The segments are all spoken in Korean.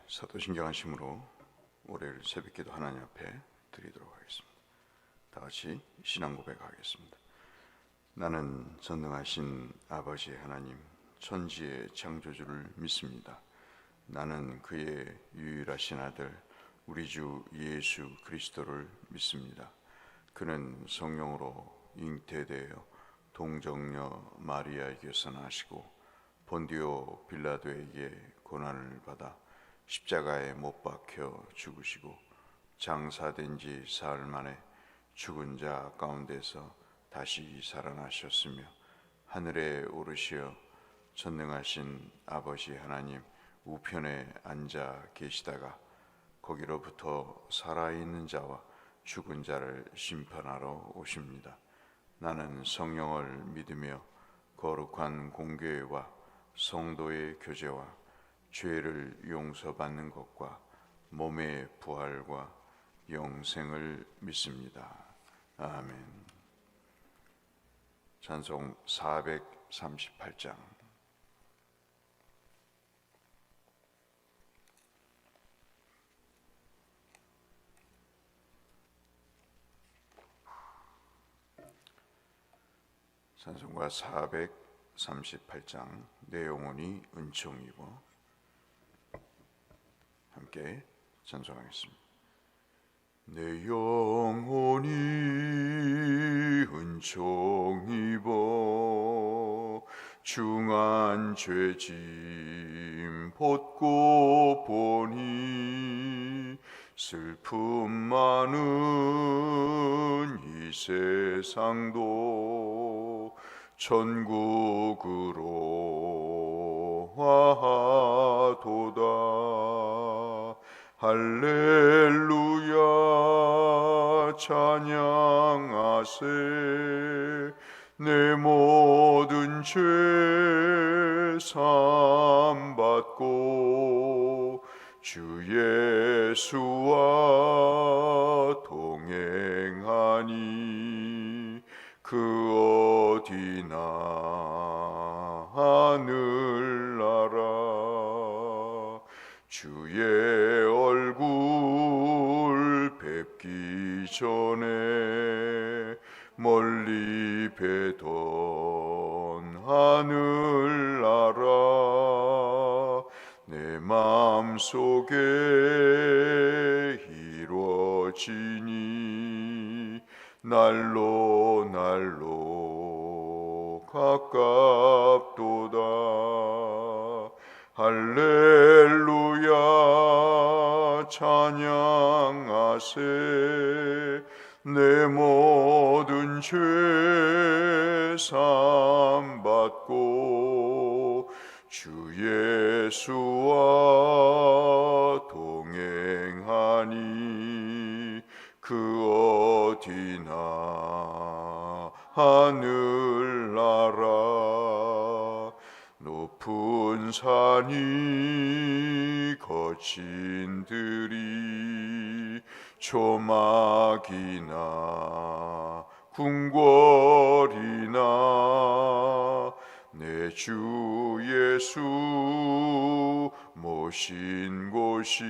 사도신경 안심으로 월요일 새벽기도 하나님 앞에 드리도록 하겠습니다. 다 같이 신앙 고백하겠습니다. 나는 전능하신 아버지 하나님, 천지의 창조주를 믿습니다. 나는 그의 유일하신 아들 우리 주 예수 그리스도를 믿습니다. 그는 성령으로 잉태되어 동정녀 마리아에게서 나시고 본디오 빌라도에게 고난을 받아 십자가에 못 박혀 죽으시고 장사된 지 사흘 만에 죽은 자 가운데서 다시 살아나셨으며 하늘에 오르시어 전능하신 아버지 하나님 우편에 앉아 계시다가 거기로부터 살아있는 자와 죽은 자를 심판하러 오십니다. 나는 성령을 믿으며 거룩한 공교회와 성도의 교제와 죄를 용서받는 것과 몸의 부활과 영생을 믿습니다. 아멘. 찬송 438장. 찬송가 438장. 내 영혼이 은총이고. 함께 찬송하겠습니다. 내 영혼이 은총입어 중한 죄짐 벗고 보니 슬픔 많은 이 세상도 천국으로 와도다. 할렐루야 찬양하세. 내 모든 죄 사함받고 주 예수와 동행하니 그 어디나 하늘나라. 주의 얼굴 뵙기 전에 멀리 뵈던 하늘나라. 내 마음속에 이루어지니 날로 날로 가깝도다. 할렐루야 찬양하세. 내 모든 죄 사함받고 주 예수와 동행하니 그 어디나 하늘나라. 높은 산이 거친 들이 조막이나 궁궐이나 내 주 예수 모신 곳이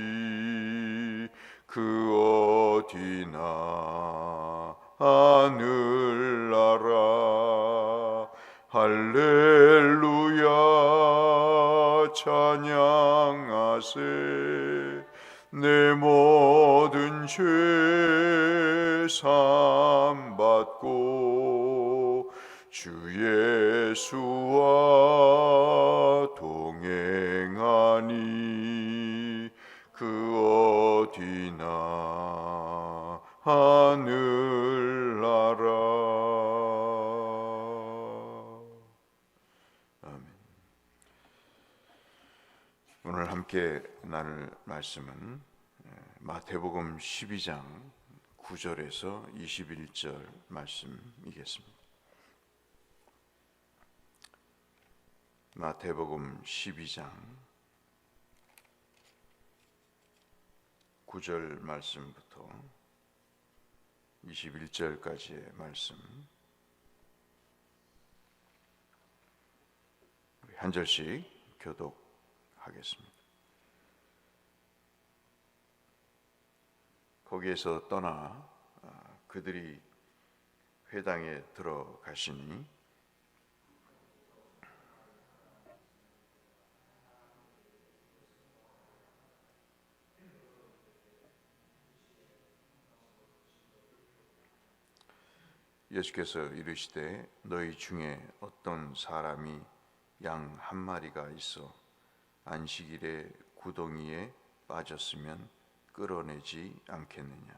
그 어디나 하늘나라. 할렐루야 찬양하세. 내 모든 죄 사함받고 주 예수와 동행하니 그 어디나 하늘나라. 오늘 함께 나눌 말씀은 마태복음 12장 9절에서 21절 말씀이겠습니다. 마태복음 12장 9절 말씀부터 21절까지의 말씀, 한 절씩 교독하겠습니다. 거기에서 떠나 그들이 회당에 들어가시니 예수께서 이르시되 너희 중에 어떤 사람이 양 한 마리가 있어 안식일에 구덩이에 빠졌으면 끌어내지 않겠느냐.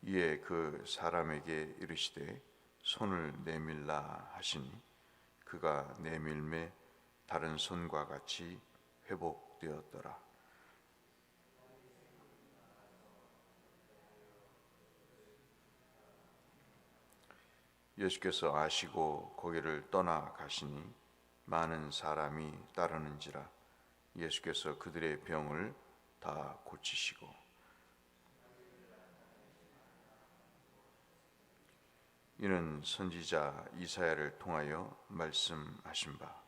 이에 그 사람에게 이르시되 손을 내밀라 하시니 그가 내밀매 다른 손과 같이 회복되었더라. 예수께서 아시고 거기를 떠나 가시니 많은 사람이 따르는지라. 예수께서 그들의 병을 다 고치시고 이는 선지자 이사야를 통하여 말씀하신 바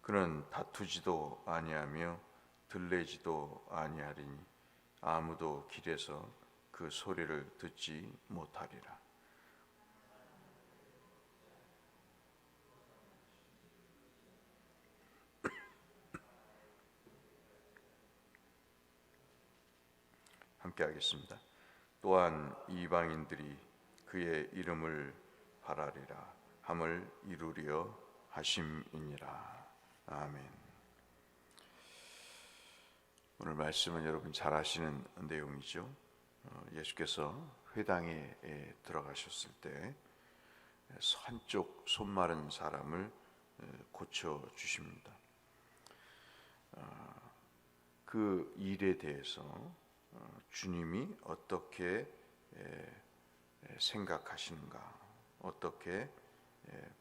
그는 다투지도 아니하며 들레지도 아니하리니 아무도 길에서 그 소리를 듣지 못하리라. 함께 하겠습니다. 또한 이방인들이 그의 이름을 바라리라 함을 이루려 하심이니라. 아멘. 오늘 말씀은 여러분 잘 아시는 내용이죠. 예수께서 회당에 들어가셨을 때 한쪽 손 마른 사람을 고쳐 주십니다. 그 일에 대해서 주님이 어떻게 생각하시는가, 어떻게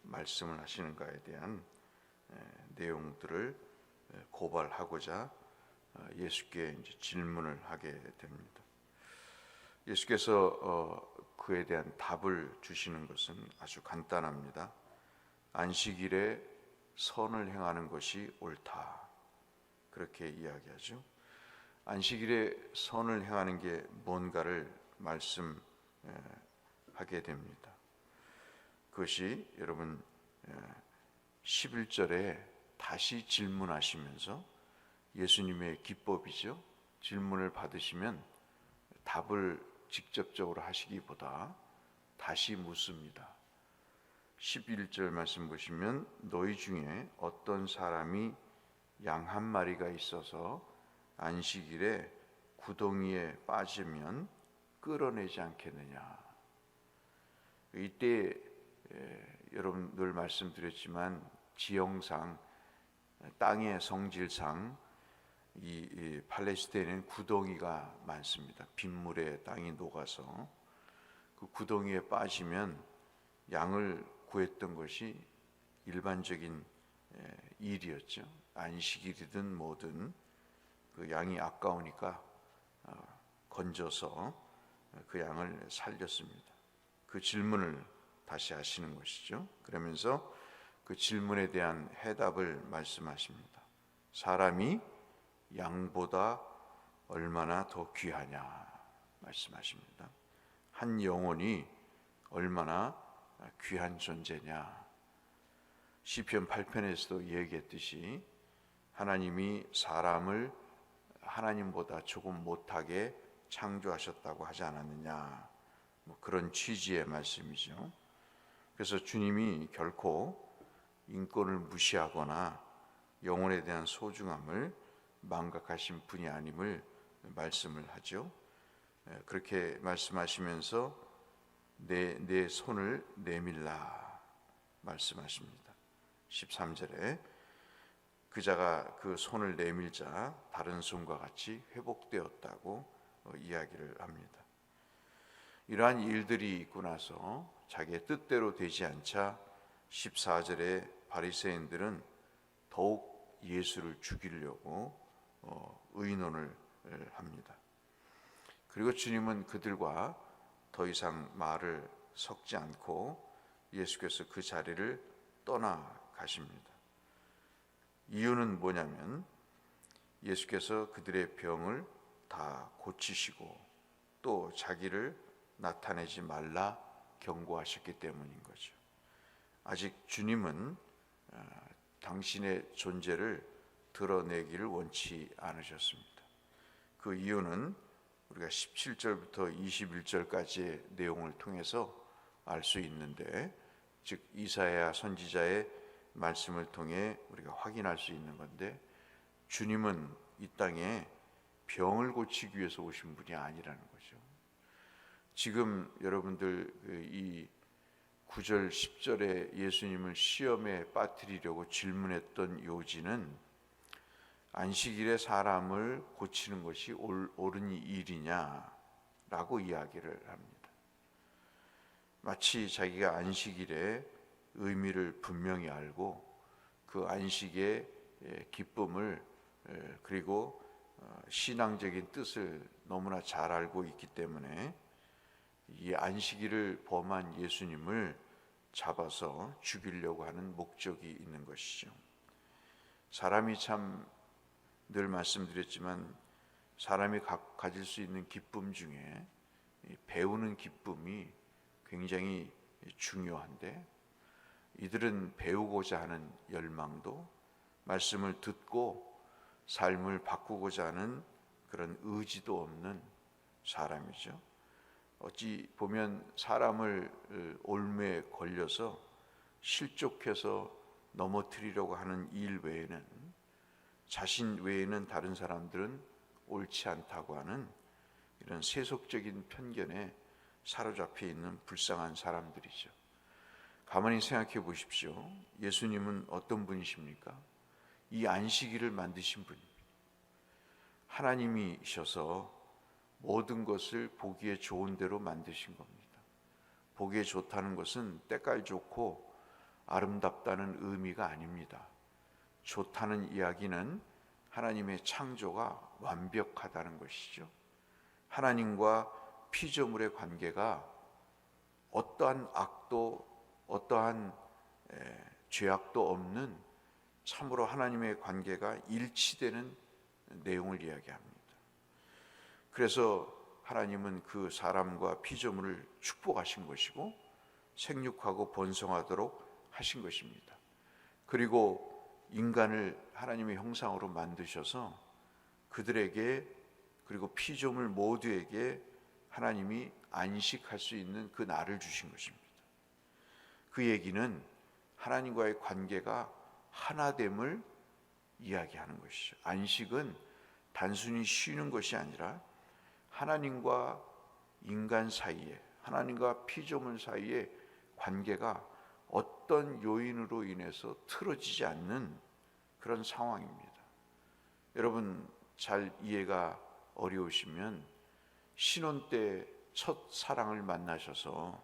말씀을 하시는가에 대한 내용들을 고발하고자 예수께 이제 질문을 하게 됩니다. 예수께서 그에 대한 답을 주시는 것은 아주 간단합니다. 안식일에 선을 행하는 것이 옳다. 그렇게 이야기하죠. 안식일에 선을 행하는 게 뭔가를 말씀하게 됩니다. 그것이 여러분 11절에 다시 질문하시면서 예수님의 기법이죠. 질문을 받으시면 답을 직접적으로 하시기보다 다시 묻습니다. 11절 말씀 보시면 너희 중에 어떤 사람이 양 한 마리가 있어서 안식일에 구덩이에 빠지면 끌어내지 않겠느냐. 이때 여러분 늘 말씀드렸지만 지형상 땅의 성질상 이 팔레스타인에는 구덩이가 많습니다. 빗물에 땅이 녹아서 그 구덩이에 빠지면 양을 구했던 것이 일반적인 일이었죠. 안식일이든 뭐든 그 양이 아까우니까 건져서 그 양을 살렸습니다. 그 질문을 다시 하시는 것이죠. 그러면서 그 질문에 대한 해답을 말씀하십니다. 사람이 양보다 얼마나 더 귀하냐 말씀하십니다. 한 영혼이 얼마나 귀한 존재냐. 시편 8편에서도 얘기했듯이 하나님이 사람을 하나님보다 조금 못하게 창조하셨다고 하지 않았느냐. 그런 취지의 말씀이죠. 그래서 주님이 결코 인권을 무시하거나 영혼에 대한 소중함을 망각하신 분이 아님을 말씀을 하죠. 그렇게 말씀하시면서 내 손을 내밀라 말씀하십니다. 13절에 그자가 그 손을 내밀자 다른 손과 같이 회복되었다고 이야기를 합니다. 이러한 일들이 있고 나서 자기의 뜻대로 되지 않자 14절에 바리새인들은 더욱 예수를 죽이려고 의논을 합니다. 그리고 주님은 그들과 더 이상 말을 섞지 않고 예수께서 그 자리를 떠나가십니다. 이유는 뭐냐면 예수께서 그들의 병을 다 고치시고 또 자기를 나타내지 말라 경고하셨기 때문인 거죠. 아직 주님은 당신의 존재를 드러내기를 원치 않으셨습니다. 그 이유는 우리가 17절부터 21절까지의 내용을 통해서 알 수 있는데, 즉 이사야 선지자의 말씀을 통해 우리가 확인할 수 있는 건데, 주님은 이 땅에 병을 고치기 위해서 오신 분이 아니라는 거죠. 지금 여러분들 이 9절 10절에 예수님을 시험에 빠뜨리려고 질문했던 요지는 안식일에 사람을 고치는 것이 옳은 일이냐라고 이야기를 합니다. 마치 자기가 안식일의 의미를 분명히 알고 그 안식의 기쁨을 그리고 신앙적인 뜻을 너무나 잘 알고 있기 때문에 이 안식일을 범한 예수님을 잡아서 죽이려고 하는 목적이 있는 것이죠. 사람이 참 늘 말씀드렸지만 사람이 가질 수 있는 기쁨 중에 배우는 기쁨이 굉장히 중요한데, 이들은 배우고자 하는 열망도 말씀을 듣고 삶을 바꾸고자 하는 그런 의지도 없는 사람이죠. 어찌 보면 사람을 올매에 걸려서 실족해서 넘어뜨리려고 하는 일 외에는, 자신 외에는 다른 사람들은 옳지 않다고 하는 이런 세속적인 편견에 사로잡혀 있는 불쌍한 사람들이죠. 가만히 생각해 보십시오. 예수님은 어떤 분이십니까? 이 안식일을 만드신 분입니다. 하나님이셔서 모든 것을 보기에 좋은 대로 만드신 겁니다. 보기에 좋다는 것은 때깔 좋고 아름답다는 의미가 아닙니다. 좋다는 이야기는 하나님의 창조가 완벽하다는 것이죠. 하나님과 피조물의 관계가 어떠한 악도 어떠한 죄악도 없는 참으로 하나님의 관계가 일치되는 내용을 이야기합니다. 그래서 하나님은 그 사람과 피조물을 축복하신 것이고 생육하고 번성하도록 하신 것입니다. 그리고 인간을 하나님의 형상으로 만드셔서 그들에게 그리고 피조물 모두에게 하나님이 안식할 수 있는 그 날을 주신 것입니다. 그 얘기는 하나님과의 관계가 하나됨을 이야기하는 것이죠. 안식은 단순히 쉬는 것이 아니라 하나님과 인간 사이에, 하나님과 피조물 사이의 관계가 어떤 요인으로 인해서 틀어지지 않는 그런 상황입니다. 여러분 잘 이해가 어려우시면 신혼 때 첫 사랑을 만나셔서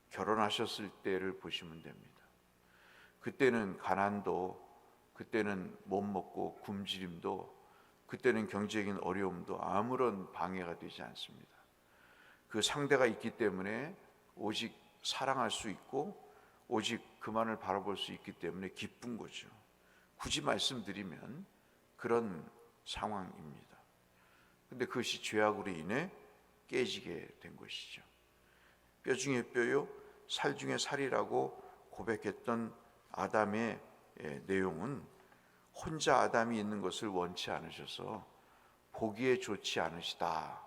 결혼하셨을 때를 보시면 됩니다. 그때는 가난도, 그때는 못 먹고 굶주림도, 그때는 경제적인 어려움도 아무런 방해가 되지 않습니다. 그 상대가 있기 때문에 오직 사랑할 수 있고 오직 그만을 바라볼 수 있기 때문에 기쁜 거죠. 굳이 말씀드리면 그런 상황입니다. 근데 그것이 죄악으로 인해 깨지게 된 것이죠. 뼈 중에 뼈요 살 중에 살이라고 고백했던 아담의 내용은 혼자 아담이 있는 것을 원치 않으셔서 보기에 좋지 않으시다.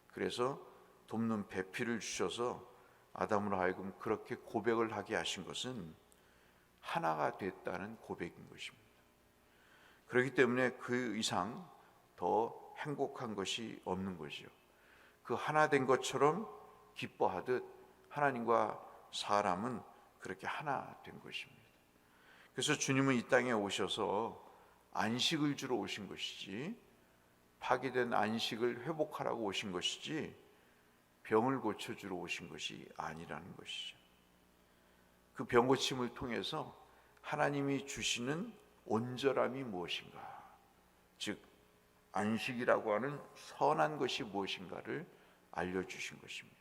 그래서 돕는 배필을 주셔서 아담으로 하여금 그렇게 고백을 하게 하신 것은 하나가 됐다는 고백인 것입니다. 그렇기 때문에 그 이상 더 행복한 것이 없는 것이요. 그 하나 된 것처럼 기뻐하듯 하나님과 사람은 그렇게 하나 된 것입니다. 그래서 주님은 이 땅에 오셔서 안식을 주러 오신 것이지, 파괴된 안식을 회복하라고 오신 것이지 병을 고쳐주러 오신 것이 아니라는 것이죠. 그 병 고침을 통해서 하나님이 주시는 온전함이 무엇인가, 즉 안식이라고 하는 선한 것이 무엇인가를 알려주신 것입니다.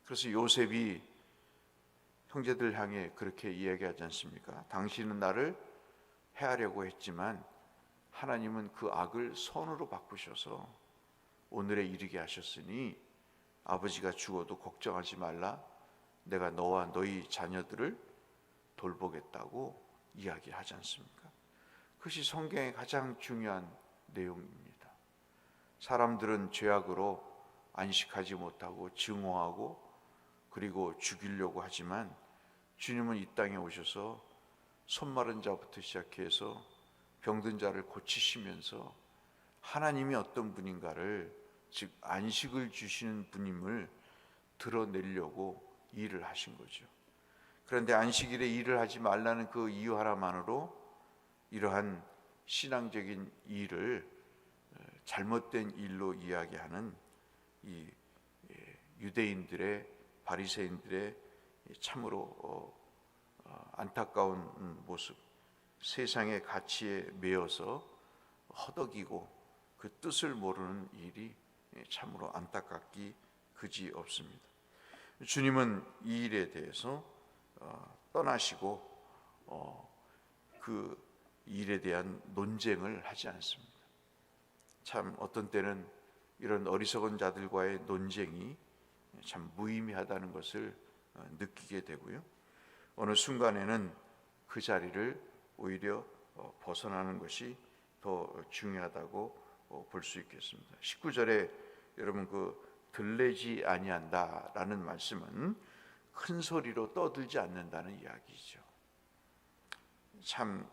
그래서 요셉이 형제들 향해 그렇게 이야기하지 않습니까? 당신은 나를 해하려고 했지만 하나님은 그 악을 선으로 바꾸셔서 오늘에 이르게 하셨으니 아버지가 죽어도 걱정하지 말라, 내가 너와 너희 자녀들을 돌보겠다고 이야기하지 않습니까? 그것이 성경의 가장 중요한 내용입니다. 사람들은 죄악으로 안식하지 못하고 증오하고 그리고 죽이려고 하지만 주님은 이 땅에 오셔서 손마른 자부터 시작해서 병든 자를 고치시면서 하나님이 어떤 분인가를, 즉 안식을 주시는 분임을 드러내려고 일을 하신 거죠. 그런데 안식일에 일을 하지 말라는 그 이유 하나만으로 이러한 신앙적인 일을 잘못된 일로 이야기하는 이 유대인들의, 바리새인들의 참으로 안타까운 모습, 세상의 가치에 매여서 허덕이고 그 뜻을 모르는 일이 참으로 안타깝기 그지 없습니다. 주님은 이 일에 대해서 떠나시고 그 일에 대한 논쟁을 하지 않습니다. 참 어떤 때는 이런 어리석은 자들과의 논쟁이 참 무의미하다는 것을 느끼게 되고요. 어느 순간에는 그 자리를 오히려 벗어나는 것이 더 중요하다고 볼 수 있겠습니다. 19절에 여러분 그 들레지 아니한다라는 말씀은 큰 소리로 떠들지 않는다는 이야기죠. 참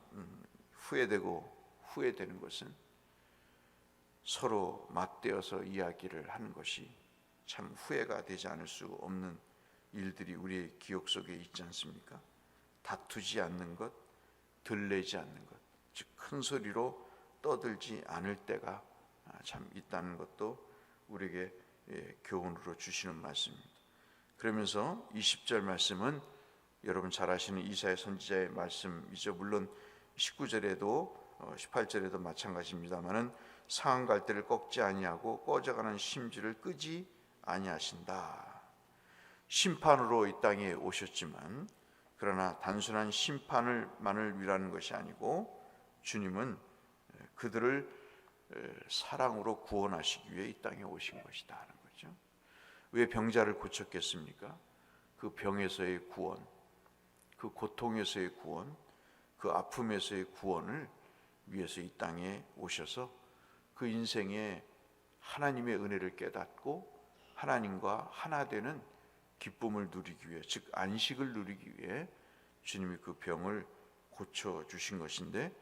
후회되는 것은 서로 맞대어서 이야기를 하는 것이 참 후회가 되지 않을 수 없는 일들이 우리의 기억 속에 있지 않습니까? 다투지 않는 것, 들레지 않는 것, 즉 큰 소리로 떠들지 않을 때가 참 있다는 것도 우리에게 교훈으로 주시는 말씀입니다. 그러면서 20절 말씀은 여러분 잘 아시는 이사야 선지자의 말씀이죠. 물론 19절에도 18절에도 마찬가지입니다만은 상한 갈대를 꺾지 아니하고 꺼져가는 심지를 끄지 아니하신다. 심판으로 이 땅에 오셨지만 그러나 단순한 심판을만을 위하는 것이 아니고 주님은 그들을 사랑으로 구원하시기 위해 이 땅에 오신 것이다 하는 거죠. 왜 병자를 고쳤겠습니까? 그 병에서의 구원, 그 고통에서의 구원, 그 아픔에서의 구원을 위해서 이 땅에 오셔서 그 인생에 하나님의 은혜를 깨닫고 하나님과 하나 되는 기쁨을 누리기 위해, 즉 안식을 누리기 위해 주님이 그 병을 고쳐주신 것인데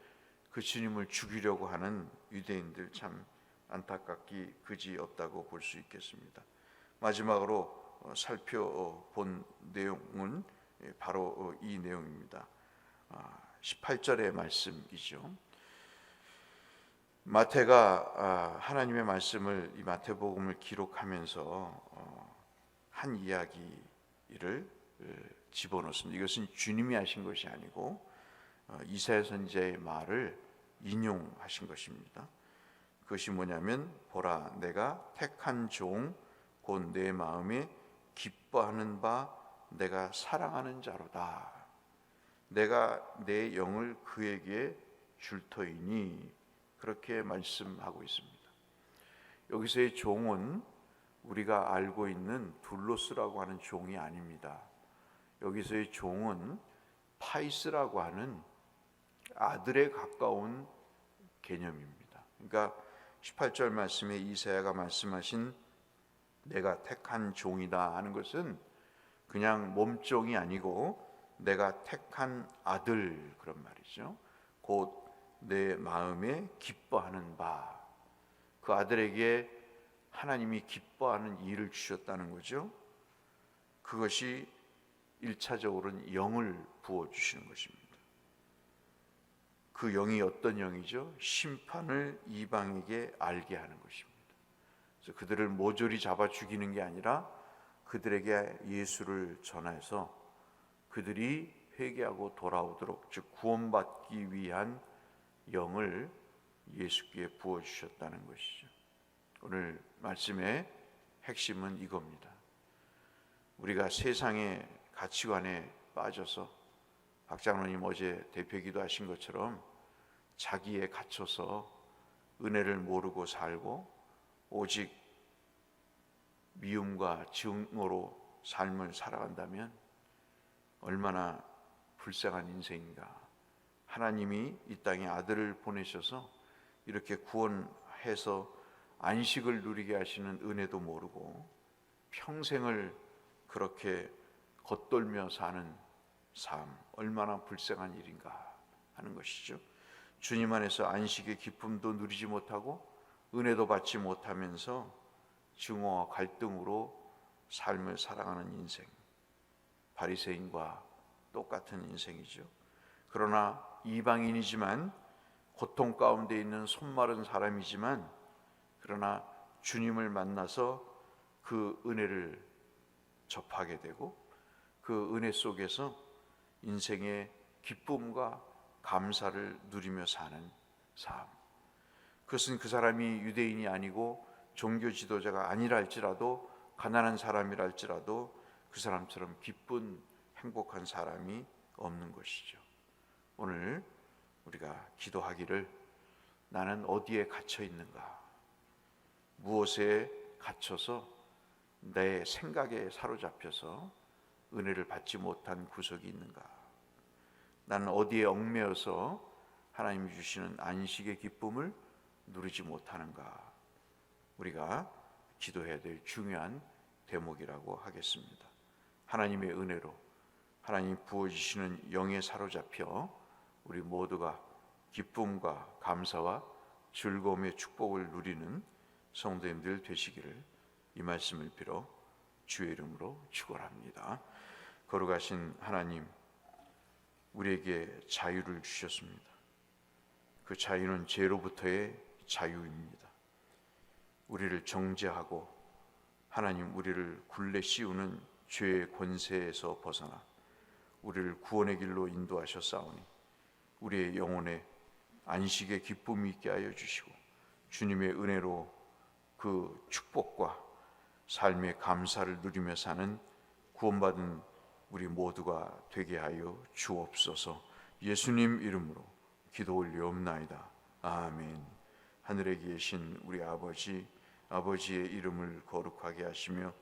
그 주님을 죽이려고 하는 유대인들 참 안타깝기 그지 없다고 볼 수 있겠습니다. 마지막으로 살펴본 내용은 바로 이 내용입니다. 18절의 말씀이죠. 마태가 하나님의 말씀을, 이 마태복음을 기록하면서 한 이야기를 집어넣습니다. 이것은 주님이 하신 것이 아니고 이사야 선지자의 말을 인용하신 것입니다. 그것이 뭐냐면, 보라 내가 택한 종 곧 내 마음에 기뻐하는 바 내가 사랑하는 자로다. 내가 내 영을 그에게 줄 터이니, 그렇게 말씀하고 있습니다. 여기서의 종은 우리가 알고 있는 둘로스라고 하는 종이 아닙니다. 여기서의 종은 파이스라고 하는 아들에 가까운 개념입니다. 그러니까 18절 말씀에 이사야가 말씀하신 내가 택한 종이다 하는 것은 그냥 몸종이 아니고 내가 택한 아들, 그런 말이죠. 곧 내 마음에 기뻐하는 바, 그 아들에게 하나님이 기뻐하는 일을 주셨다는 거죠. 그것이 1차적으로는 영을 부어주시는 것입니다. 그 영이 어떤 영이죠? 심판을 이방에게 알게 하는 것입니다. 그래서 그들을 모조리 잡아 죽이는 게 아니라 그들에게 예수를 전해서 그들이 회개하고 돌아오도록, 즉 구원받기 위한 영을 예수께 부어주셨다는 것이죠. 오늘 말씀의 핵심은 이겁니다. 우리가 세상의 가치관에 빠져서 박 장로님 어제 대표기도 하신 것처럼 자기에 갇혀서 은혜를 모르고 살고 오직 미움과 증오로 삶을 살아간다면 얼마나 불쌍한 인생인가. 하나님이 이 땅에 아들을 보내셔서 이렇게 구원해서 안식을 누리게 하시는 은혜도 모르고 평생을 그렇게 겉돌며 사는 삶, 얼마나 불쌍한 일인가 하는 것이죠. 주님 안에서 안식의 기쁨도 누리지 못하고 은혜도 받지 못하면서 증오와 갈등으로 삶을 살아가는 인생, 바리새인과 똑같은 인생이죠. 그러나 이방인이지만 고통 가운데 있는 손마른 사람이지만, 그러나 주님을 만나서 그 은혜를 접하게 되고 그 은혜 속에서 인생의 기쁨과 감사를 누리며 사는 삶, 그것은 그 사람이 유대인이 아니고 종교 지도자가 아니라 할지라도, 가난한 사람이라 할지라도 그 사람처럼 기쁜 행복한 사람이 없는 것이죠. 오늘 우리가 기도하기를, 나는 어디에 갇혀 있는가? 무엇에 갇혀서 내 생각에 사로잡혀서 은혜를 받지 못한 구석이 있는가? 나는 어디에 얽매여서 하나님이 주시는 안식의 기쁨을 누리지 못하는가? 우리가 기도해야 될 중요한 대목이라고 하겠습니다. 하나님의 은혜로 하나님 부어주시는 영에 사로잡혀 우리 모두가 기쁨과 감사와 즐거움의 축복을 누리는 성도님들 되시기를 이 말씀을 빌어 주의 이름으로 축원합니다. 거룩하신 하나님, 우리에게 자유를 주셨습니다. 그 자유는 죄로부터의 자유입니다. 우리를 정죄하고 하나님 우리를 굴레 씌우는 죄의 권세에서 벗어나 우리를 구원의 길로 인도하셨사오니 우리의 영혼에 안식의 기쁨이 있게 하여 주시고 주님의 은혜로 그 축복과 삶의 감사를 누리며 사는 구원받은 우리 모두가 되게 하여 주옵소서. 예수님 이름으로 기도 올리옵나이다. 아멘. 하늘에 계신 우리 아버지, 아버지의 이름을 거룩하게 하시며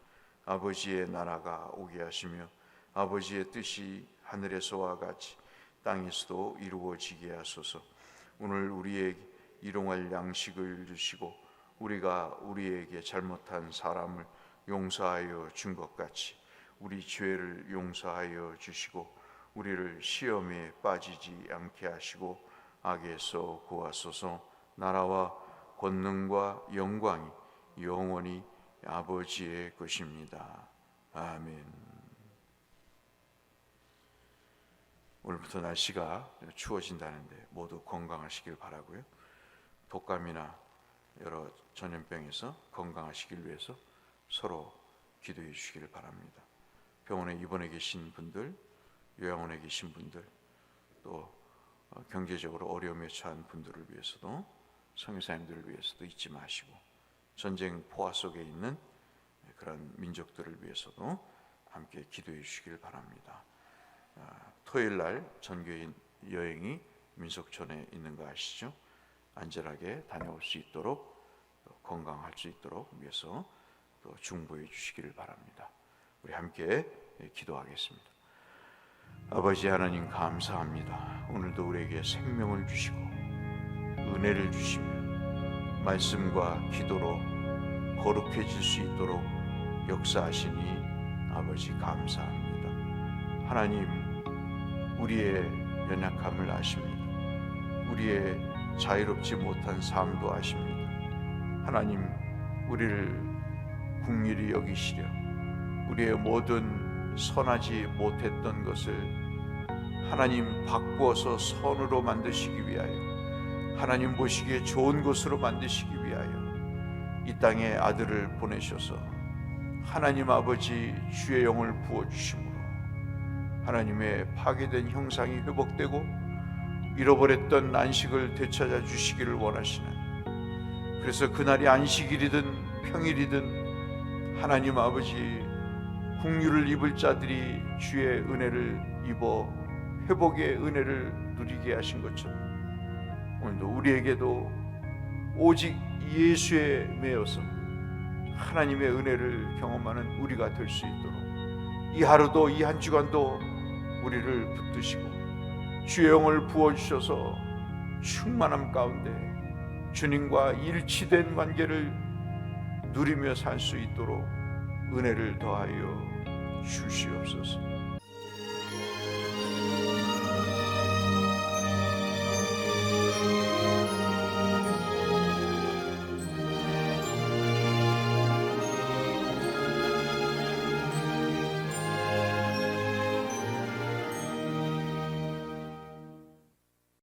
아버지의 나라가 오게 하시며 아버지의 뜻이 하늘에서와 같이 땅에서도 이루어지게 하소서. 오늘 우리에게 일용할 양식을 주시고 우리가 우리에게 잘못한 사람을 용서하여 준 것 같이 우리 죄를 용서하여 주시고 우리를 시험에 빠지지 않게 하시고 악에서 구하소서. 나라와 권능과 영광이 영원히 아버지의 것입니다. 아멘. 오늘부터 날씨가 추워진다는데 모두 건강하시길 바라고요. 독감이나 여러 전염병에서 건강하시길 위해서 서로 기도해 주시길 바랍니다. 병원에 입원해 계신 분들, 요양원에 계신 분들, 또 경제적으로 어려움에 처한 분들을 위해서도, 선교사님들을 위해서도 잊지 마시고 전쟁 포화 속에 있는 그런 민족들을 위해서도 함께 기도해 주시길 바랍니다. 토요일 날 전교인 여행이 민속촌에 있는 거 아시죠? 안전하게 다녀올 수 있도록, 건강할 수 있도록 위해서 또 중보해 주시기를 바랍니다. 우리 함께 기도하겠습니다. 아버지 하나님 감사합니다. 오늘도 우리에게 생명을 주시고 은혜를 주시며 말씀과 기도로 거룩해질 수 있도록 역사하시니 아버지 감사합니다. 하나님, 우리의 연약함을 아십니다. 우리의 자유롭지 못한 삶도 아십니다. 하나님, 우리를 긍휼히 여기시려 우리의 모든 선하지 못했던 것을 하나님 바꾸어서 선으로 만드시기 위하여, 하나님 보시기에 좋은 것으로 만드시기 위하여 이 땅에 아들을 보내셔서 하나님 아버지 주의 영을 부어주심으로 하나님의 파괴된 형상이 회복되고 잃어버렸던 안식을 되찾아 주시기를 원하시는, 그래서 그날이 안식일이든 평일이든 하나님 아버지 긍휼을 입을 자들이 주의 은혜를 입어 회복의 은혜를 누리게 하신 것처럼 오늘도 우리에게도 오직 예수에 매여서 하나님의 은혜를 경험하는 우리가 될 수 있도록 이 하루도 이 한 주간도 우리를 붙드시고 주의 영을 부어주셔서 충만함 가운데 주님과 일치된 관계를 누리며 살 수 있도록 은혜를 더하여 주시옵소서.